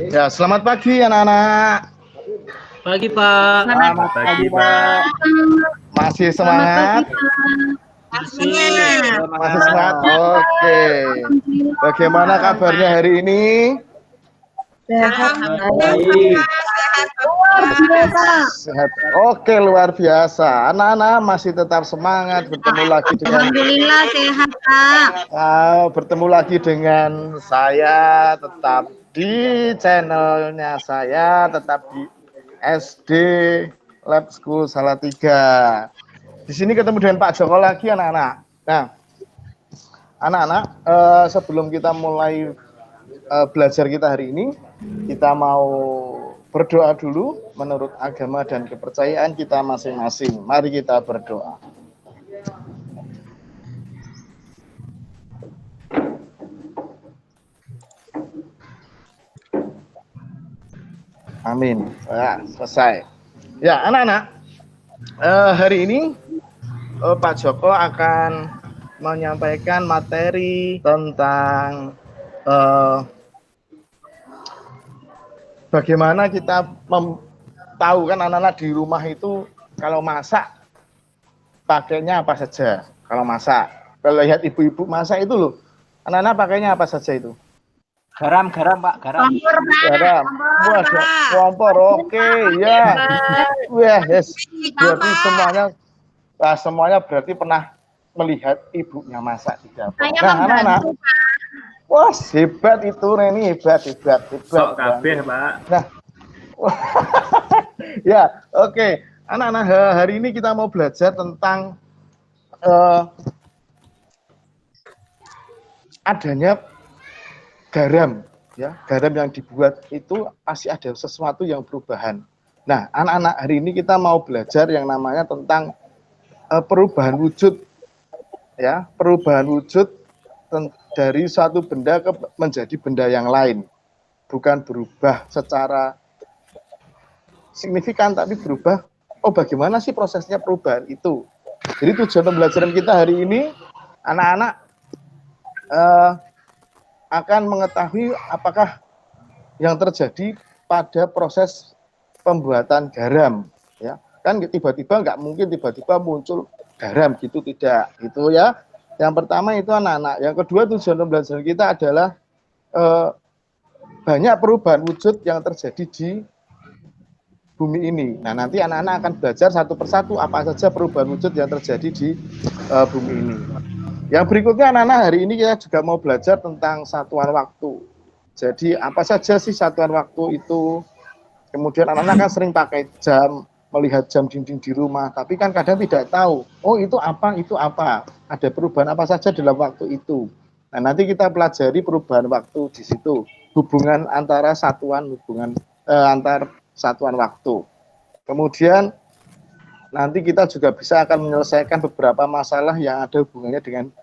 Ya, selamat pagi anak-anak. Pagi Pak. Selamat pagi Pak. Masih semangat? Masih semangat. Oke. Bagaimana kabarnya hari ini? Sehat. Sehat. Oke, luar biasa. Anak-anak masih tetap semangat. Bertemu lagi dengan Alhamdulillah sehat, Pak. bertemu lagi dengan saya, tetap di channelnya saya, tetap di SD Lab School Salatiga. Di sini ketemu dengan Pak Joko lagi anak-anak. Nah, anak-anak, sebelum kita mulai belajar kita hari ini, kita mau berdoa dulu menurut agama dan kepercayaan kita masing-masing. Mari kita berdoa. Amin. Nah, selesai. Ya, anak-anak, hari ini Pak Joko akan menyampaikan materi tentang bagaimana kita tahu kan anak-anak di rumah itu kalau masak pakainya apa saja. Kalau masak, kalau lihat ibu-ibu masak itu loh, anak-anak pakainya apa saja itu? Garam Pak, garam. Garam. Wah, kompor. Oke, ya. Wah, yes. Berarti semuanya berarti pernah melihat ibunya masak di dapur. Nah, anak-anak. Wah, hebat itu Reni, hebat. Sok kabeh, Pak. Nah. Ya, oke. Anak-anak, hari ini kita mau belajar tentang adanya garam, ya, garam yang dibuat itu pasti ada sesuatu yang perubahan. Nah, anak-anak, hari ini kita mau belajar yang namanya tentang perubahan wujud, ya, perubahan wujud dari suatu benda menjadi benda yang lain, bukan berubah secara signifikan, tapi berubah. Oh, bagaimana sih prosesnya perubahan itu? Jadi tujuan pembelajaran kita hari ini, anak-anak akan mengetahui apakah yang terjadi pada proses pembuatan garam, ya kan tiba-tiba nggak mungkin tiba-tiba muncul garam gitu, tidak itu ya. Yang pertama itu anak-anak. Yang kedua tujuan pembelajaran kita adalah banyak perubahan wujud yang terjadi di bumi ini. Nah, nanti anak-anak akan belajar satu persatu apa saja perubahan wujud yang terjadi di bumi ini. Yang berikutnya anak-anak, hari ini kita juga mau belajar tentang satuan waktu. Jadi apa saja sih satuan waktu itu? Kemudian anak-anak kan sering pakai jam, melihat jam dinding di rumah, tapi kan kadang tidak tahu, oh itu apa, ada perubahan apa saja dalam waktu itu. Nah, nanti kita pelajari perubahan waktu di situ, hubungan antara antar satuan waktu. Kemudian nanti kita juga bisa akan menyelesaikan beberapa masalah yang ada hubungannya dengan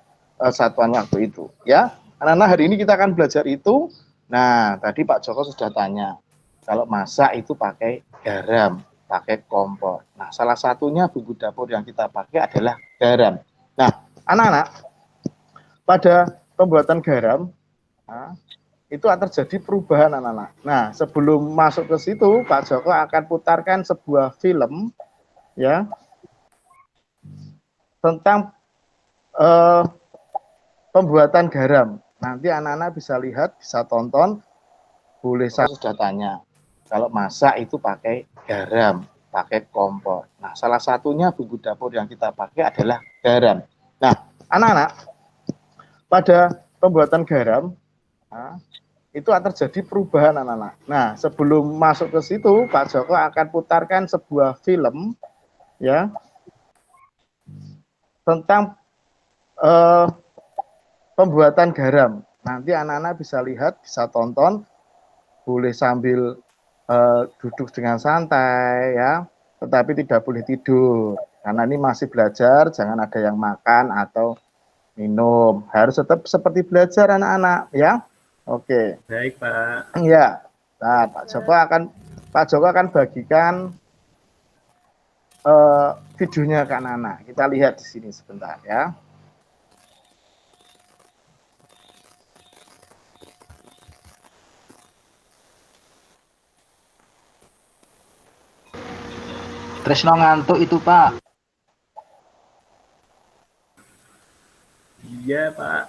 satuan waktu itu, ya. Anak-anak, hari ini kita akan belajar itu. Nah, tadi Pak Joko sudah tanya, kalau masak itu pakai garam, pakai kompor. Nah, salah satunya bumbu dapur yang kita pakai adalah garam. Nah, anak-anak, pada pembuatan garam, itu akan terjadi perubahan anak-anak. Nah, sebelum masuk ke situ, Pak Joko akan putarkan sebuah film, ya, tentang pembuatan garam. Nanti anak-anak bisa lihat, bisa tonton. Boleh, saya sudah tanya, kalau masak itu pakai garam, pakai kompor. Nah, salah satunya bumbu dapur yang kita pakai adalah garam. Nah, anak-anak, pada pembuatan garam, itu akan terjadi perubahan anak-anak. Nah, sebelum masuk ke situ, Pak Joko akan putarkan sebuah film, ya, tentang pembuatan garam. Nanti anak-anak bisa lihat, bisa tonton, boleh sambil duduk dengan santai, ya, tetapi tidak boleh tidur karena ini masih belajar. Jangan ada yang makan atau minum, harus tetap seperti belajar anak-anak, ya. Oke. Baik Pak. Ya. Nah, Pak Joko akan bagikan videonya ke anak-anak. Kita lihat di sini sebentar, ya. Tresno ngantuk itu, Pak. Iya, Pak.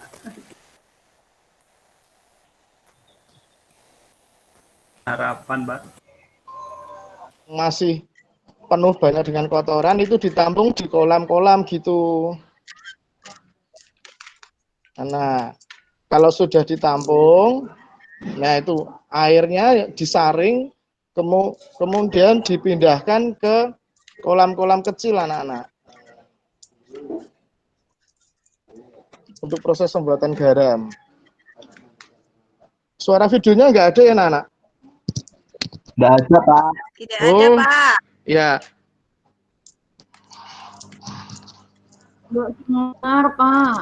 Harapan, Pak. Masih penuh banyak dengan kotoran, itu ditampung di kolam-kolam gitu. Nah, kalau sudah ditampung, nah itu airnya disaring, kemudian dipindahkan ke kolam-kolam kecil anak-anak. Untuk proses pembuatan garam. Suara videonya nggak ada ya anak-anak? Nggak ada, Pak. Tidak ada, Pak. Ya. Nggak dengar, Pak.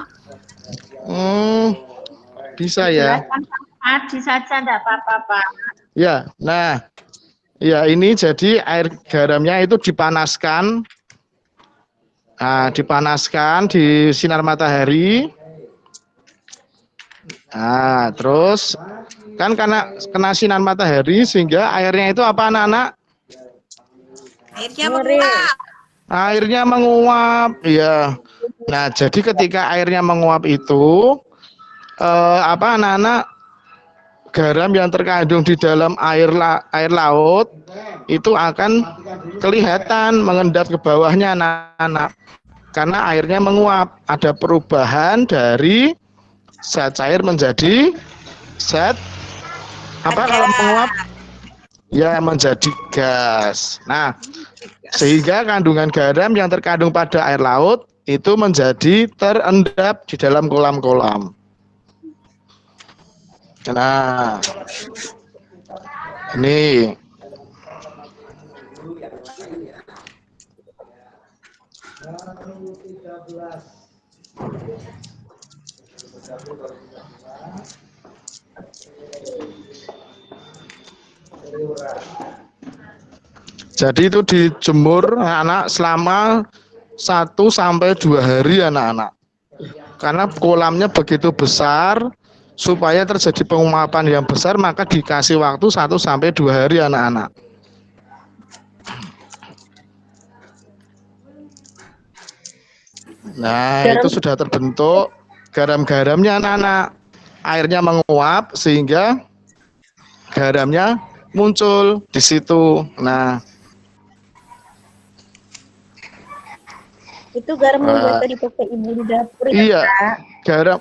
Bisa ya. Jelaskan tadi saja, enggak apa-apa, Pak. Ya, nah, ya ini jadi air garamnya itu dipanaskan. Nah, dipanaskan di sinar matahari. Nah, terus kan karena kena sinar matahari sehingga airnya itu apa anak-anak? Airnya menguap. Airnya menguap, ya. Nah, jadi ketika airnya menguap itu apa anak-anak, garam yang terkandung di dalam air laut itu akan kelihatan mengendap ke bawahnya anak-anak. Karena airnya menguap, ada perubahan dari zat cair menjadi zat apa kalau menguap? Ya, menjadi gas. Nah, sehingga kandungan garam yang terkandung pada air laut itu menjadi terendap di dalam kolam-kolam. Nah, ini jadi itu dijemur anak selama 1 sampai 2 hari anak-anak. Karena kolamnya begitu besar, supaya terjadi penguapan yang besar maka dikasih waktu 1 sampai 2 hari anak-anak. Nah, itu sudah terbentuk garam-garamnya anak-anak. Airnya menguap sehingga garamnya muncul di situ. Nah, Itu garam yang tadi pakai ibu di dapur ya, iya, Kak? garam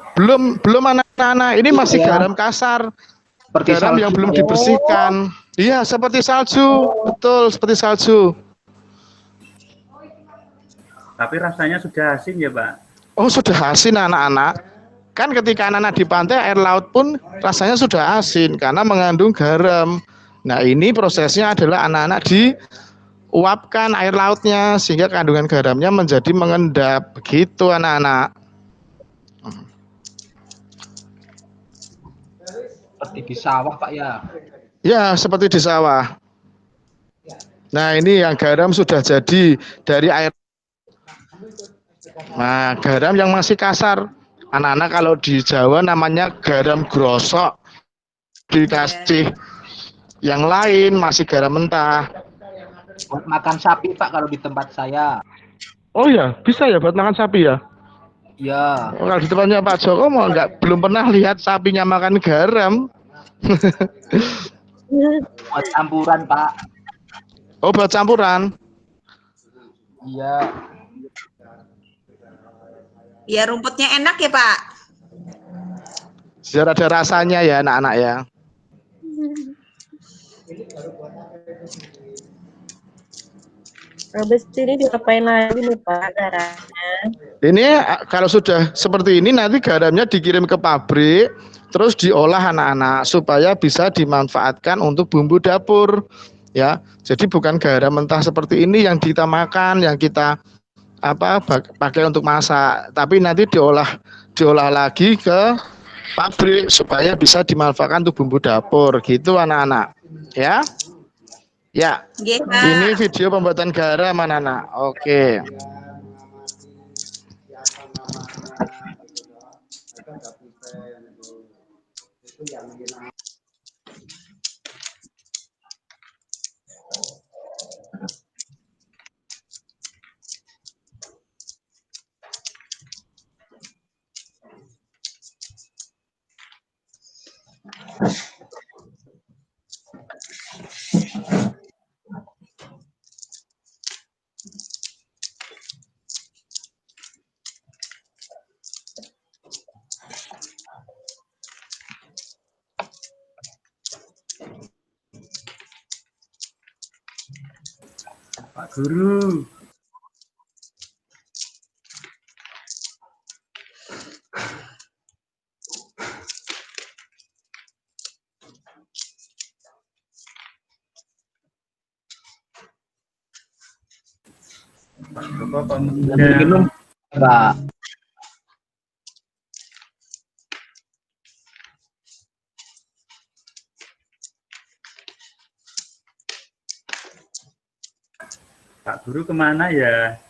belum anak-anak. Ini masih garam kasar. Seperti garam salju, yang belum ya. dibersihkan. Iya, seperti salju. Betul, seperti salju. Tapi rasanya sudah asin ya, Pak? Oh, sudah asin anak-anak. Kan ketika anak-anak di pantai, air laut pun rasanya sudah asin karena mengandung garam. Nah, ini prosesnya adalah anak-anak diuapkan air lautnya sehingga kandungan garamnya menjadi mengendap. Begitu anak-anak. Seperti di sawah, Pak, ya? Ya, seperti di sawah. Nah, ini yang garam sudah jadi dari air. Nah, garam yang masih kasar. Anak-anak kalau di Jawa namanya garam grosok. Dikasih yang lain masih garam mentah. Buat makan sapi, Pak, kalau di tempat saya. Oh ya, bisa ya buat makan sapi ya? Ya. Oh, kalau di tempatnya Pak Joko mau belum pernah lihat sapinya makan garam. Buat campuran, Pak. Oh, buat campuran. Iya. Biar rumputnya enak ya, Pak? Biar ada rasanya ya anak-anak ya. Habis ini diapain lagi nih, Pak, garamnya? Ini kalau sudah seperti ini nanti garamnya dikirim ke pabrik, terus diolah anak-anak supaya bisa dimanfaatkan untuk bumbu dapur. Ya, jadi bukan garam mentah seperti ini yang kita makan, yang kita pakai untuk masak, tapi nanti diolah lagi ke pabrik supaya bisa dimanfaatkan untuk bumbu dapur gitu anak-anak ya. Ya, ini video pembuatan garam anak-anak. Oke. Pak Guru. Pak Joko kok Minum, Pak. Pak Guru kemana ya?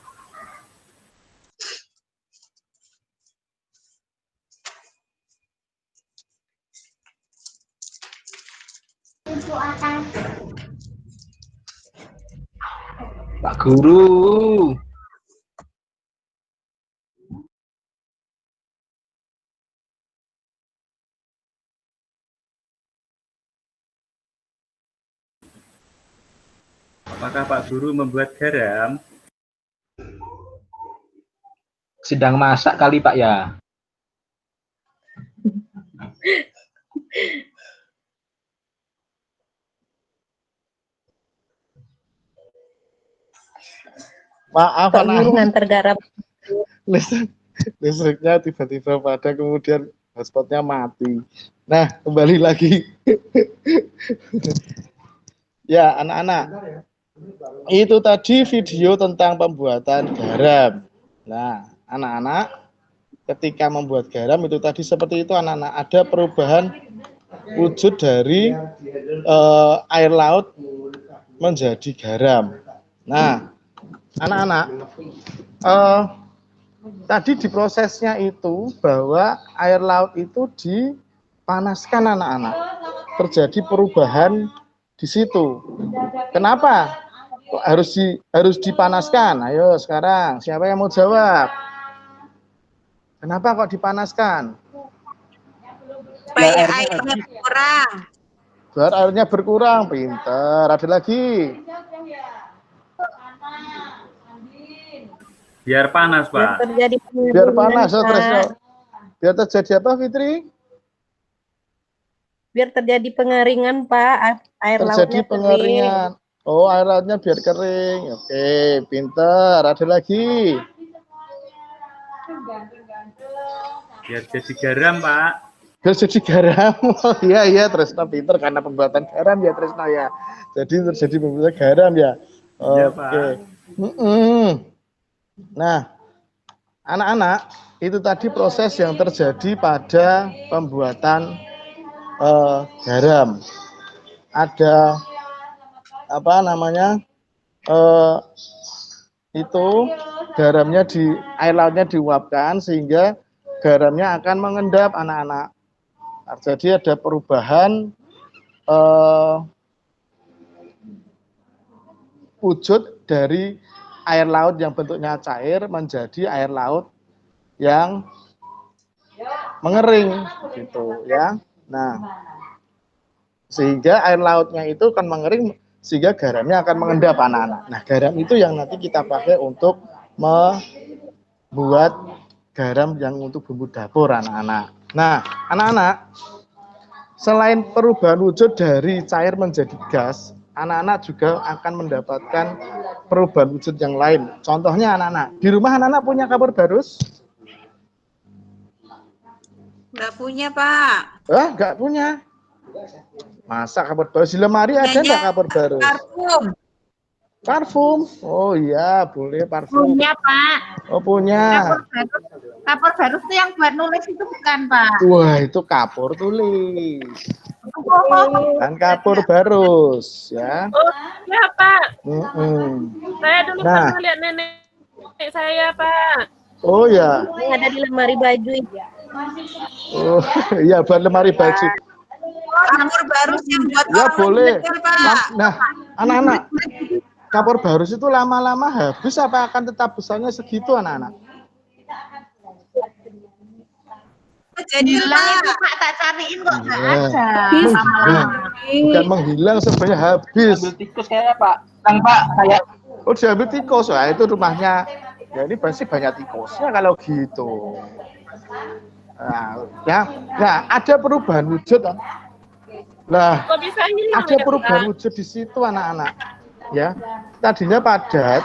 Pak Guru. Apakah Pak Guru membuat garam? Sedang masak kali Pak ya. Maaf, Pak Guru nganter garam. Listriknya tiba-tiba pada kemudian hotspotnya mati. Nah, kembali lagi. Ya, anak-anak. Itu tadi video tentang pembuatan garam. Nah, anak-anak, ketika membuat garam itu tadi seperti itu anak-anak, ada perubahan wujud dari air laut menjadi garam. Nah, anak-anak, tadi di prosesnya itu bahwa air laut itu dipanaskan anak-anak. Terjadi perubahan di situ. Kenapa? Kok harus dipanaskan? Ayo sekarang, siapa yang mau jawab? Kenapa kok dipanaskan? Supaya airnya berkurang. Biar airnya berkurang, pinter. Ada lagi? Biar panas, Biar Pak. terjadi Biar panas, pengeringan, Tresno. Pak. Biar terjadi apa, Fitri? Biar terjadi pengeringan, Pak. Air Terjadi lautnya kering. pengeringan. Oh, air lautnya biar kering. Oke, pinter. Ada lagi? Biar jadi garam, Pak. Biar jadi garam. Oh, iya, Tresno pinter karena pembuatan garam ya, Tresno ya. Jadi terjadi pembuatan garam ya. Iya, Oke. Pak. Nah, anak-anak, itu tadi proses yang terjadi pada pembuatan garam. Ada apa namanya? Itu garamnya air lautnya diuapkan sehingga garamnya akan mengendap anak-anak. Jadi ada perubahan wujud dari air laut yang bentuknya cair menjadi air laut yang mengering gitu ya. Nah, sehingga air lautnya itu akan mengering sehingga garamnya akan mengendap anak-anak. Nah, garam itu yang nanti kita pakai untuk membuat garam yang untuk bumbu dapur anak-anak. Nah, anak-anak, selain perubahan wujud dari cair menjadi gas, anak-anak juga akan mendapatkan perubahan wujud yang lain. Contohnya anak-anak, di rumah anak-anak punya kapur barus? Nggak punya, Pak. Nggak punya. Masa kapur barus? Di lemari ada nggak kapur barus? Parfum. Parfum? Oh iya, boleh parfum. Punya, Pak. Oh punya. Kapur barus itu yang buat nulis itu bukan, Pak? Wah, itu kapur tulis. Kan kapur barus ya. Oh, ya Pak. Saya dulu Nah. pernah lihat nenek saya, Pak. Oh ya. Ini ada di lemari baju. Oh iya, buat lemari baju. Kapur barus yang buat Ya orang boleh. belajar, Pak. Nah, anak-anak, kapur barus itu lama-lama habis apa akan tetap besarnya segitu anak-anak? terjadi Hilang itu Pak. Pak, tak cariin kok nggak Iya. ada. Menghilang. Bukan menghilang, sebenarnya habis. Ambil tikus kayaknya Pak. Bang Pak, kayak Oh, diambil tikus, wah itu rumahnya. Ya ini pasti banyak tikusnya kalau gitu. Nah, ada perubahan wujud. Lah, Kok bisa hilang ada ya, perubahan Pak? wujud di situ anak-anak. Ya, tadinya padat,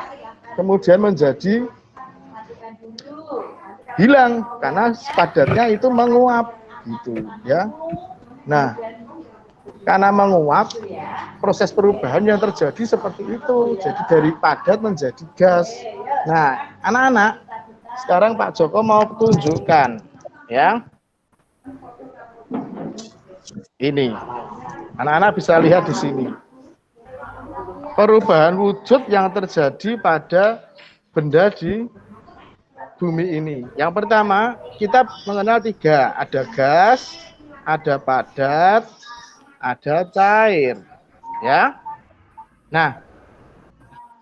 kemudian menjadi hilang karena padatnya itu menguap, gitu ya. Nah, karena menguap, proses perubahan yang terjadi seperti itu. Jadi dari padat menjadi gas. Nah, anak-anak, sekarang Pak Joko mau tunjukkan, ya. Ini, anak-anak bisa lihat di sini. Perubahan wujud yang terjadi pada benda di bumi ini. Yang pertama, kita mengenal 3. Ada gas, ada padat, ada cair. Ya. Nah,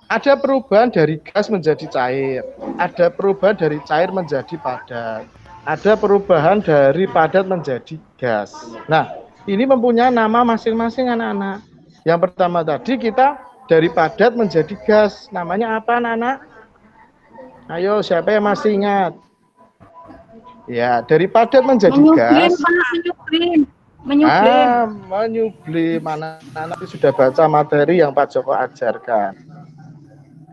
ada perubahan dari gas menjadi cair. Ada perubahan dari cair menjadi padat. Ada perubahan dari padat menjadi gas. Nah, ini mempunyai nama masing-masing anak-anak. Yang pertama tadi kita dari padat menjadi gas. Namanya apa anak-anak? Ayo, siapa yang masih ingat? Ya, dari padat menjadi gas. Menyublim. Anak-anak sudah baca materi yang Pak Joko ajarkan.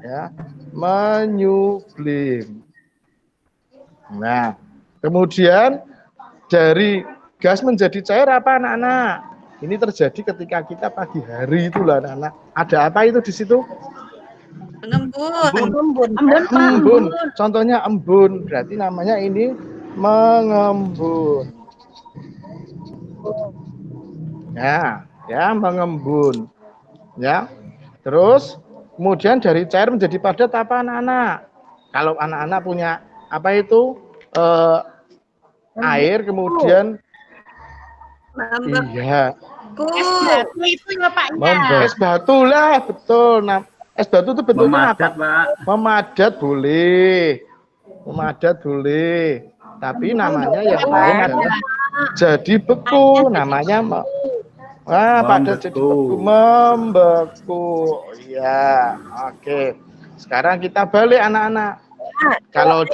Ya, menyublim. Nah, kemudian dari gas menjadi cair apa anak-anak? Ini terjadi ketika kita pagi hari itulah anak-anak. Ada apa itu di situ? Embun. Contohnya embun. Berarti namanya ini mengembun. Ya, mengembun. Ya. Terus kemudian dari cair menjadi padat apa anak-anak? Kalau anak-anak punya apa itu? Air kemudian iya. Es batu itu ya Pak ya. Es batu lah, betul. Nah, es batu itu bentuknya Memadat, apa? Pak. Memadat boleh. Memadat boleh. Tapi namanya yang lain adalah jadi beku. Namanya padat jadi beku, membeku. Iya, oke. Sekarang kita balik anak-anak. Kalau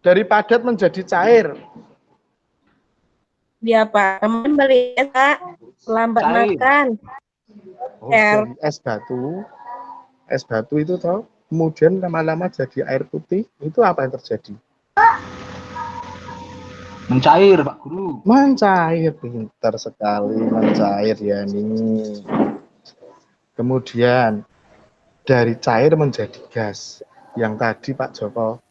dari padat menjadi cair. Dia Pak, teman balik ya Pak. Lambat Cair. makan. Oh, dari es batu itu toh, kemudian lama-lama jadi air putih. Itu apa yang terjadi? mencair Pak Guru. Mencair, pintar sekali, mencair ya nih. Kemudian dari cair menjadi gas. Yang tadi Pak Joko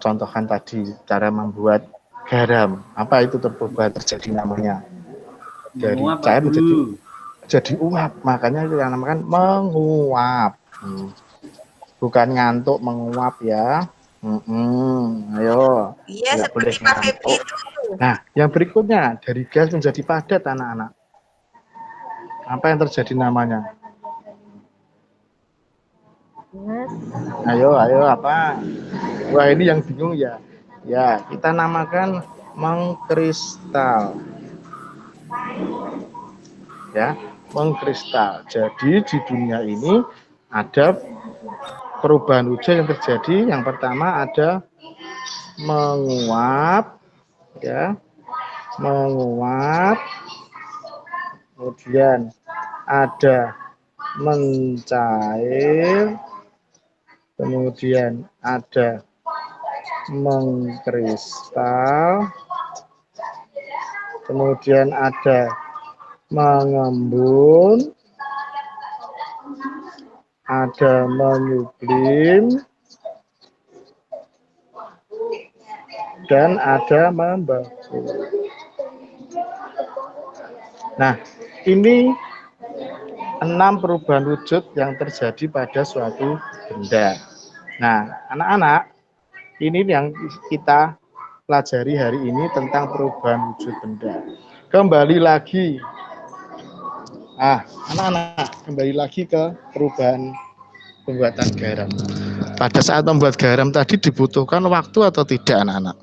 contohkan tadi cara membuat garam. Apa itu terjadi namanya? Dari Menguap, cair Pak menjadi Guru. uap. Makanya kita namakan menguap. Bukan ngantuk, menguap ya. Ayo. Iya, Nggak boleh seperti Pak Febri ngantuk. itu. Nah, yang berikutnya dari gas menjadi padat anak-anak. Apa yang terjadi namanya? Ayo apa? Wah, ini yang bingung ya. Ya, kita namakan mengkristal. Ya, mengkristal. Jadi di dunia ini ada perubahan wujud yang terjadi. Yang pertama ada menguap, ya, menguap. Kemudian ada mencair. Kemudian ada mengkristal. Kemudian ada mengembun. Ada menyublim. Dan ada membeku. Nah, ini 6 perubahan wujud yang terjadi pada suatu benda. Nah, anak-anak, ini yang kita pelajari hari ini tentang perubahan wujud benda. Kembali lagi. Anak-anak, kembali lagi ke perubahan pembuatan garam. pada saat membuat garam tadi dibutuhkan waktu atau tidak anak-anak?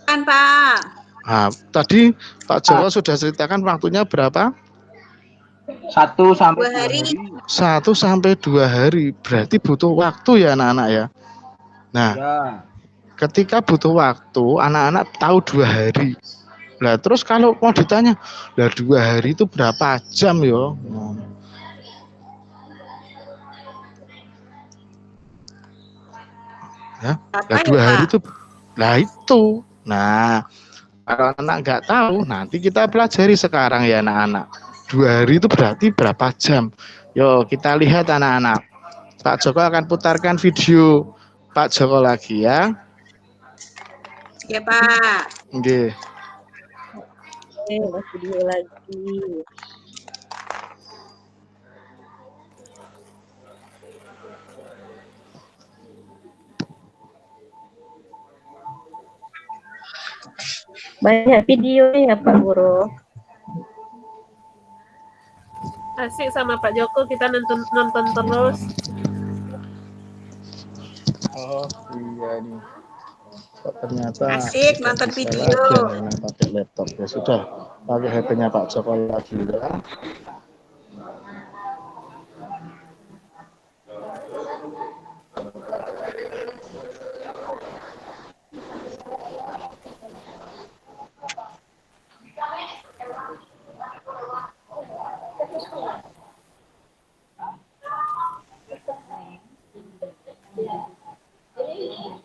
Kan Pak. Nah, tadi Pak Joko sudah ceritakan waktunya berapa? 1 sampai 2 2 hari. hari. 1 sampai 2 hari. Berarti butuh waktu ya anak-anak ya. Nah, Ya. ketika butuh waktu, anak-anak tahu 2 hari. Nah, terus kalau mau ditanya, lah 2 hari itu berapa jam yo? Ya, lah 2 hari itu, lah itu. Nah, kalau anak nggak tahu, nanti kita pelajari sekarang ya anak-anak. 2 hari itu berarti berapa jam? Yo, kita lihat anak-anak. Pak Joko akan putarkan video Pak Joko lagi ya. Ya Pak. Oke. Video lagi. Banyak video ya Pak Guru. Asik sama Pak Joko, kita nonton terus. Oh iya nih. Ternyata asik nonton video. Pakai laptop ya sudah. Pakai HP-nya Pak Joko lagi ya.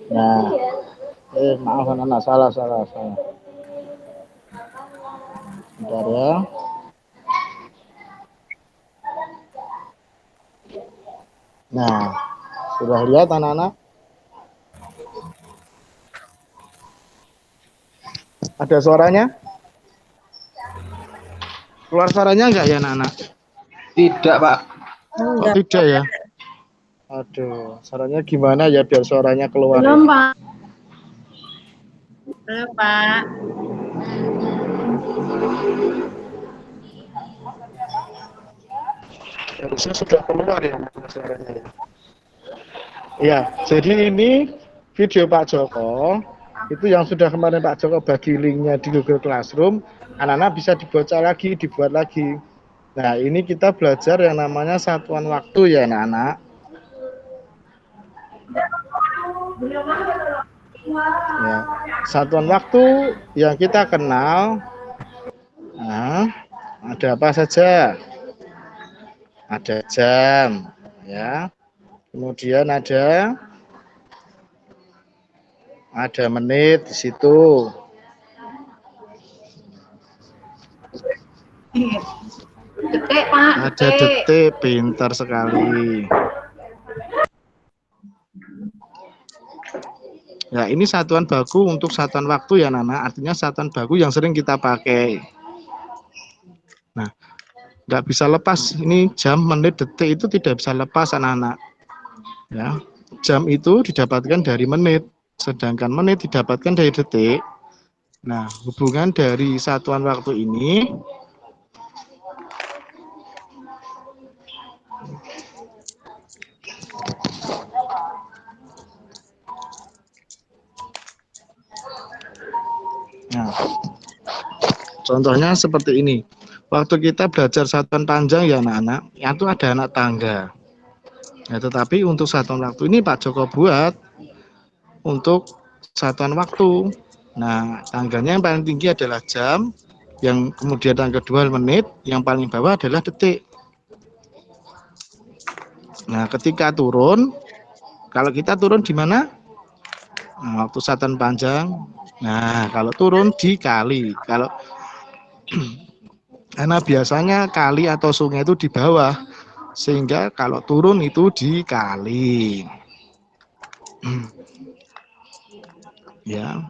Nah, maaf anak-anak, salah. Bentar ya. Nah, sudah lihat anak-anak? Ada suaranya? Keluar suaranya enggak ya anak-anak? Tidak, Pak. Oh, tidak ya? Aduh, suaranya gimana ya biar suaranya keluar? Belum, Pak. Belum, Pak. Harusnya sudah keluar ya suaranya ya. Ya, jadi ini video Pak Joko. Itu yang sudah kemarin Pak Joko bagi linknya di Google Classroom. Anak-anak bisa dibaca lagi, dibuat lagi. Nah, ini kita belajar yang namanya satuan waktu ya anak-anak. Ya, satuan waktu yang kita kenal. Nah, ada apa saja? Ada jam, ya. Kemudian ada menit di situ. Detik, Pak. Ada detik, pintar sekali. Ya, ini satuan baku untuk satuan waktu ya, Nana. Artinya satuan baku yang sering kita pakai. Nah, nggak bisa lepas. Ini jam, menit, detik itu tidak bisa lepas, anak-anak. Ya, jam itu didapatkan dari menit, sedangkan menit didapatkan dari detik. Nah, hubungan dari satuan waktu ini nah, contohnya seperti ini. Waktu kita belajar satuan panjang ya anak-anak, itu ada anak tangga. Ya, tetapi untuk satuan waktu ini Pak Joko buat untuk satuan waktu. Nah, tangganya yang paling tinggi adalah jam, yang kemudian yang kedua menit, yang paling bawah adalah detik. Nah, ketika turun, kalau kita turun di mana? Nah, waktu satuan panjang. Nah, kalau turun dikali. Kalau karena biasanya kali atau sungai itu di bawah, sehingga kalau turun itu dikali. Ya.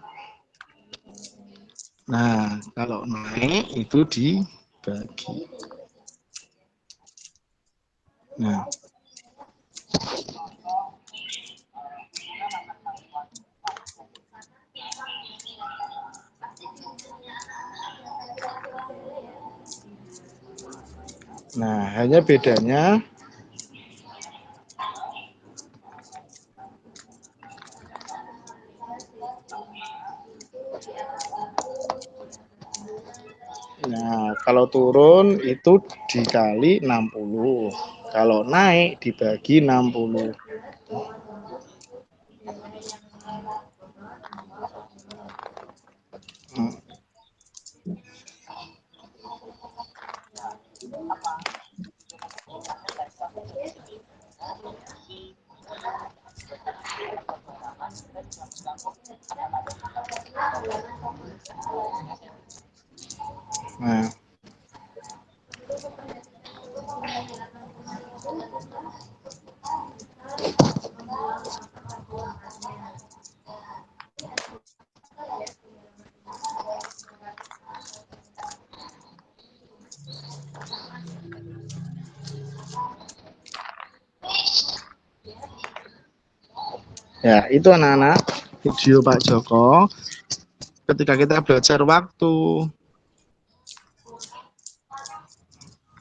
Nah, kalau naik itu dibagi. Nah. Nah, hanya bedanya Nah, kalau turun itu dikali 60. Kalau naik dibagi 60. Nah, ya itu anak-anak video Pak Joko ketika kita belajar waktu.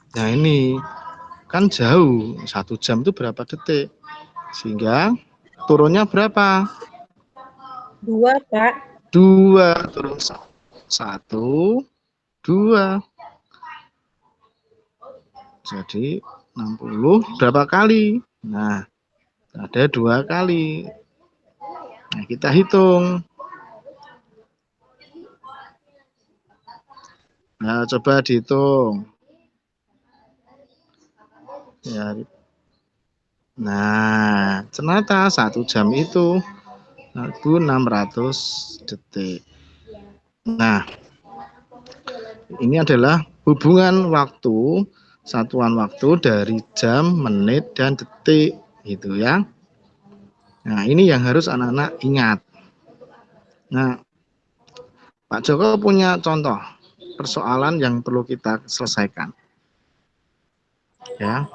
Nah ini kan jauh, 1 jam itu berapa detik, sehingga turunnya berapa? 2, Pak. 2 turun 1, 2. Jadi 60 berapa kali? Nah, ada 2 kali. Nah, kita hitung. Nah, coba dihitung. Ya. Nah, ternyata 1 jam itu 1600 detik. Nah, ini adalah hubungan waktu, satuan waktu dari jam, menit, dan detik, gitu ya. Nah, ini yang harus anak-anak ingat. Nah, Pak Joko punya contoh persoalan yang perlu kita selesaikan. Ya.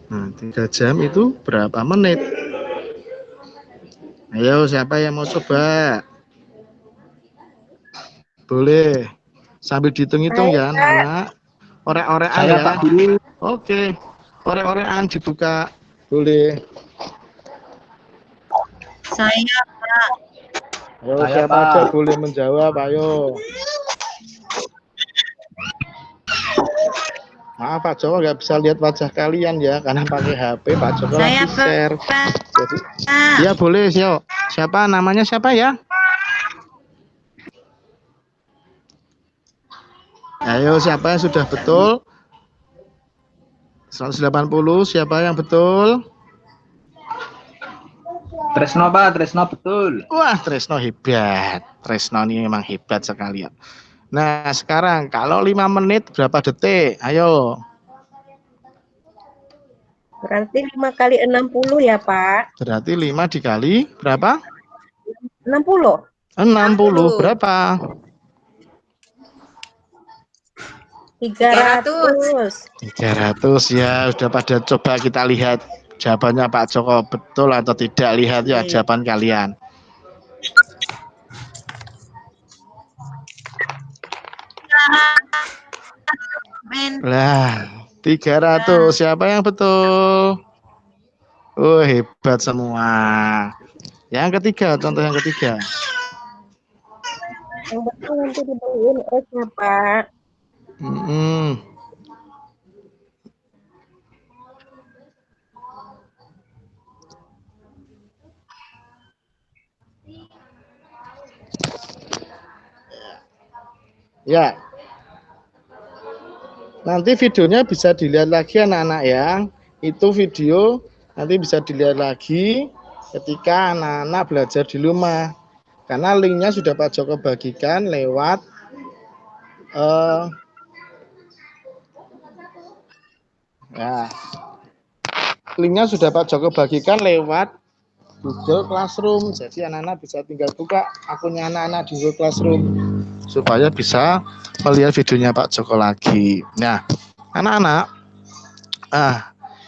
Nah, 3 jam itu berapa menit? Ayo, siapa yang mau coba? Boleh. Sambil dihitung-hitung ya, anak-anak. Orek-orekan Saya ya. Pak Guru. Oke. Orek-orekan dibuka. Boleh. Saya, Pak. Ayo, Saya, siapa Pak. aja boleh menjawab, ayo. Maaf Pak Joko nggak bisa lihat wajah kalian ya, karena pakai HP. Pak Joko lagi share. Jadi, ya boleh, yuk. Siapa namanya siapa ya? Ayo, siapa yang sudah betul? 180, siapa yang betul? Tresno, Pak. Tresno betul. Wah, Tresno hebat. Tresno ini memang hebat sekali ya. Nah, sekarang kalau 5 menit berapa detik? Ayo. Berarti 5 kali 60 ya, Pak. Berarti 5 dikali berapa? 60. 60 berapa? 300. 300 ya, sudah pada coba kita lihat jawabannya Pak Joko betul atau tidak. Lihat ya jawaban kalian. Lah, 300 siapa yang betul? Oh, hebat semua. Yang ketiga, contoh yang ketiga. Yang betul nanti dibeliin esnya, Pak. Ya. Nanti videonya bisa dilihat lagi anak-anak ya. Itu video nanti bisa dilihat lagi ketika anak-anak belajar di rumah. Karena linknya sudah Pak Joko bagikan lewat linknya sudah Pak Joko bagikan lewat Google Classroom. Jadi anak-anak bisa tinggal buka akunnya anak-anak di Google Classroom supaya bisa melihat videonya Pak Joko lagi. Nah, anak-anak,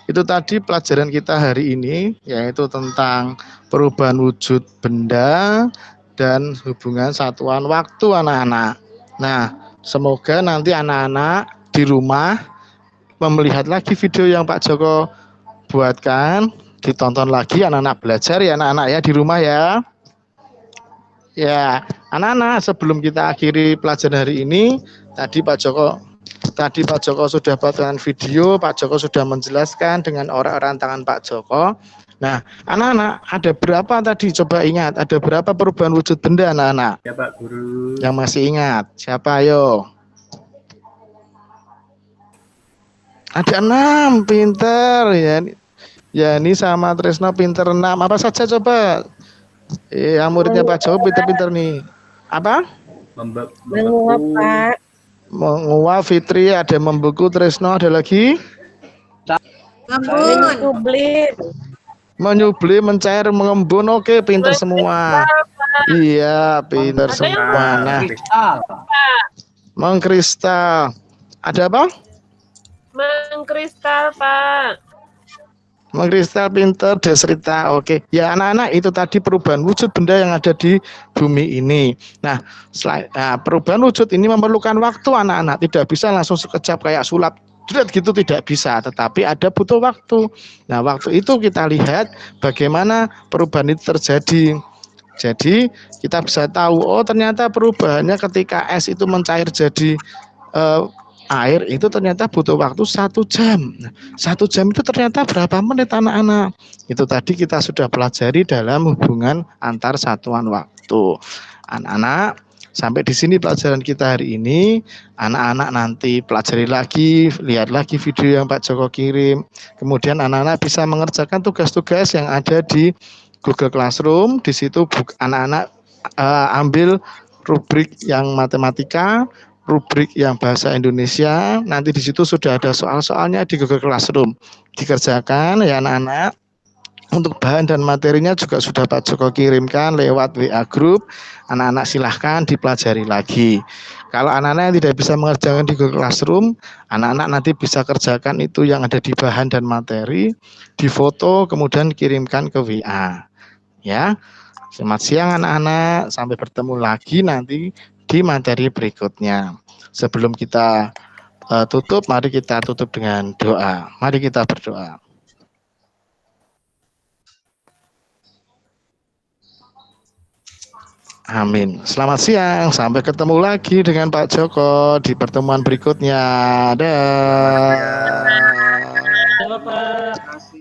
itu tadi pelajaran kita hari ini, yaitu tentang perubahan wujud benda dan hubungan satuan waktu anak-anak. Nah, semoga nanti anak-anak di rumah melihat lagi video yang Pak Joko buatkan, ditonton lagi anak-anak belajar ya anak-anak ya di rumah ya. Ya, anak-anak sebelum kita akhiri pelajaran hari ini, tadi Pak Joko sudah buatkan video, Pak Joko sudah menjelaskan dengan orang-orang tangan Pak Joko. Nah, anak-anak ada berapa tadi? Coba ingat, ada berapa perubahan wujud benda anak-anak? Ya Pak Guru. Yang masih ingat, siapa ayo? Ada 6, pinter ya. Ya ini sama Tresno pinter 6. Apa saja coba? Yang muridnya Pak Joko pinter-pinter nih. Apa? Menguap, Pak. Menguap, Fitri, ada membeku, Tresno, ada lagi? Menyublim. Menyublim, mencair, mengembun. Oke, pinter semua. Iya, pinter Ada yang semua. Nah, Kristal. mengkristal. Ada apa? Mengkristal, Pak. Mengkristal, pinter, Desrita. Oke, ya anak-anak itu tadi perubahan wujud benda yang ada di bumi ini. Nah, perubahan wujud ini memerlukan waktu anak-anak. Tidak bisa langsung sekejap kayak sulap gitu, tidak bisa. Tetapi ada butuh waktu. Nah, waktu itu kita lihat bagaimana perubahan itu terjadi. Jadi kita bisa tahu, oh ternyata perubahannya ketika es itu mencair jadi air itu ternyata butuh waktu 1 jam. Nah, 1 jam itu ternyata berapa menit anak-anak? Itu tadi kita sudah pelajari dalam hubungan antar satuan waktu. Anak-anak, sampai di sini pelajaran kita hari ini. Anak-anak nanti pelajari lagi, lihat lagi video yang Pak Joko kirim. Kemudian anak-anak bisa mengerjakan tugas-tugas yang ada di Google Classroom. Di situ anak-anak ambil rubrik yang matematika, rubrik yang bahasa Indonesia. Nanti di situ sudah ada soal-soalnya di Google Classroom. Dikerjakan ya anak-anak. Untuk bahan dan materinya juga sudah Pak Joko kirimkan lewat WA Group. Anak-anak silahkan dipelajari lagi. Kalau anak-anak yang tidak bisa mengerjakan di Google Classroom, anak-anak nanti bisa kerjakan itu yang ada di bahan dan materi, difoto kemudian kirimkan ke WA. Ya. Selamat siang anak-anak. Sampai bertemu lagi nanti di materi berikutnya. Sebelum kita tutup, mari kita tutup dengan doa. Mari kita berdoa. Amin. Selamat siang. Sampai ketemu lagi dengan Pak Joko di pertemuan berikutnya. Dah.